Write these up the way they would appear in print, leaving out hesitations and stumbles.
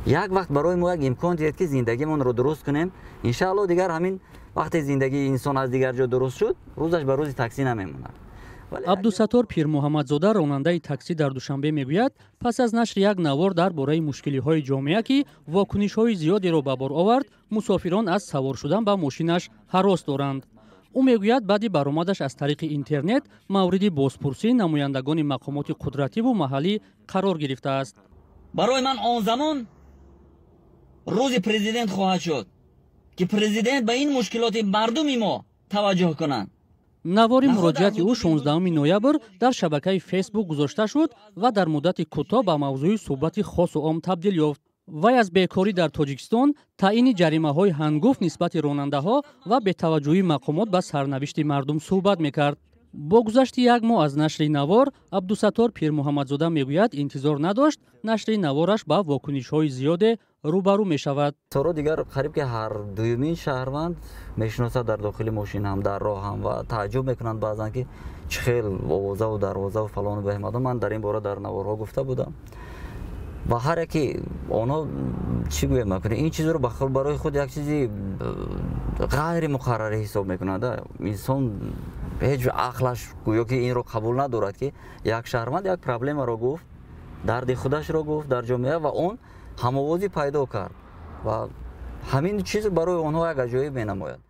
یک وقت برای ما یک امکان دید که زندگیمون رو درست کنیم. انشاءالله دیگر همین وقتی زندگی انسان از دیگر جا درست شد روزش به روز تاکسی نمیمونه. عبدالستار پیرمحمدزاده ронандаи таксӣ дар Душанбе мегӯяд, пас аз нашри як навор дар бораи мушкилиҳои ҷомеа ки вокунишҳои зиёдеро ба бор овард, мусофирон аз савор шудан ба мошинаш ҳарос доранд. ӯ мегӯяд баъди баромадаш аз тариқи интернет мавриди бозпурсии намояндагони мақомоти қудративу маҳаллӣ қарор гирифтааст. барои ман он замон рӯзи президент хоҳад шуд ки президент ба ин мушкилоти мардуми мо таваҷҷӯҳ кунанд. навори муроҷиати ӯ 16 ноябр дар шабакаи фейсбук гузошта шуд ва дар муддати кӯтоҳ ба мавзӯи суҳбати хосу ом табдил ёфт. вай аз бекорӣ дар Тоҷикистон, таъини ҷаримаҳои ҳангуфт нисбати ронандаҳо ва бетаваҷҷӯҳии мақомот ба сарнавишти мардум суҳбат мекард. бо гузашти як моҳ аз нашри навор, Абдусаттор Пирмуҳаммадзода мегӯяд интизор надошт нашри навораш ба вокунишҳои зиёде рӯбарӯ мешавад. соро дигар қариб ки ҳар дуюмин шаҳрванд мешиносад дар дохили мошин ҳам дар роҳ ҳам ва тааҷҷуб мекунанд баъзан ки чӣ хел овозаву дарвозаву фалону баҳмаду. ман дар ин бора дар наворҳо гуфта будам ва ҳар яке онҳо чӣ гӯем мекунад ин чизро барои худ як чизи ғайри муқаррарӣ ҳисоб мекунад. инсон ҳеҷ ақлаш гӯё ки инро қабул надорад ки як шаҳрванд як проблемаро гуфт, дарди худашро гуфт дар ҷомеа ва он ҳамовозӣ пайдо кард ва ҳамин чиз барои онҳо як аҷоиб менамояд.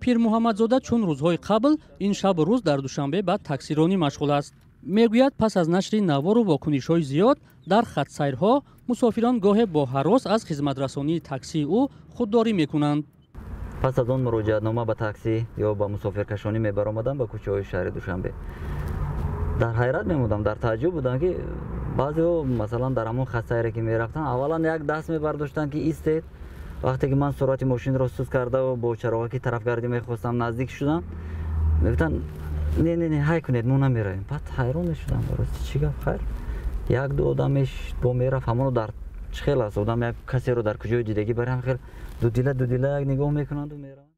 Пирмуҳаммадзода чун рӯзҳои қабл ин шабу рӯз дар Душанбе ба таксиронӣ машғул аст. мегӯяд пас аз нашри навору вокунишҳои зиёд дар хатсайрҳо мусофирон гоҳе бо ҳарос аз хизматрасонии таксии ӯ худдорӣ мекунанд. пас аз он муроҷиатнома ба таксӣ ё ба мусофиркашонӣ мебаромадам ба кӯчаҳои шаҳри Душанбе. дар ҳайрат мемудам, дар тааҷҷуб будам ки баъзеҳо масалан дар ҳамон хатсайре ки мерафтанд аввалан як даст мебардоштанд ки истед. вақте ки ман суръати мошинро суст кардаву бо чароғаки тарафгардӣ мехостам наздик шудам, мегуфтанд не ҳай кунед мо намеравем. баъд ҳайрон мешудам барости чӣ гап хайр. як ду одамеш бо мерафт ҳамоно дар чӣ хел аст одам як касеро дар куҷои дидагӣ барам хел дудила як нигоҳ мекунанду мераванд.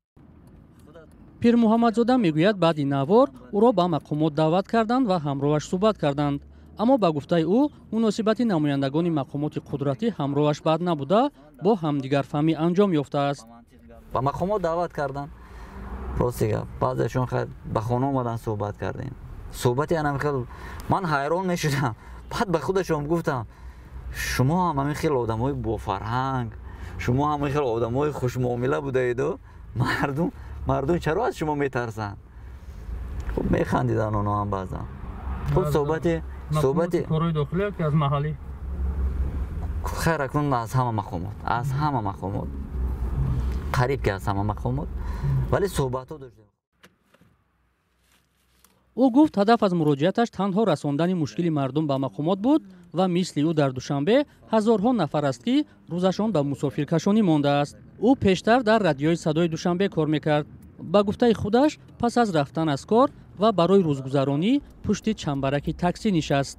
Пирмуҳаммадзода мегӯяд баъди навор ӯро ба мақомот даъват карданд ва ҳамроҳаш суҳбат карданд. аммо ба гуфтаи ӯ муносибати намояндагони мақомоти қудратӣ ҳамроҳаш бад набуда, бо ҳамдигарфаҳмӣ анҷом ёфтааст. ба мақомот даъват карданд. рости гап баъзеашон хай ба хона омадан суҳбат кардем. суҳбати анам хел ман ҳайрон мешудам. баъд ба худашон гуфтам шумо ҳам ҳамин хел одамҳои бофарҳанг, шумо ҳамин хел одамҳои хушмуомила будаеду, мардум чаро аз шумо метарсанд. хуб механдиданд онҳо ҳам баъзан. хуб суҳбати корои дохилӣ ки аз маҳаллӣ хайр акнун аз ҳама мақомот қариб ки аз ҳама мақомот вале суҳбатҳо доштем. ӯ гуфт ҳадаф аз муроҷиаташ танҳо расондани мушкили мардум ба мақомот буд ва мисли ӯ дар Душанбе ҳазорҳо нафар аст ки рӯзашон ба мусофиркашонӣ мондааст. ӯ пештар дар радиои Садои Душанбе кор мекард. ба гуфтаи худаш пас аз рафтан аз кор ва барои рӯзгузаронӣ пушти чамбараки таксӣ нишаст.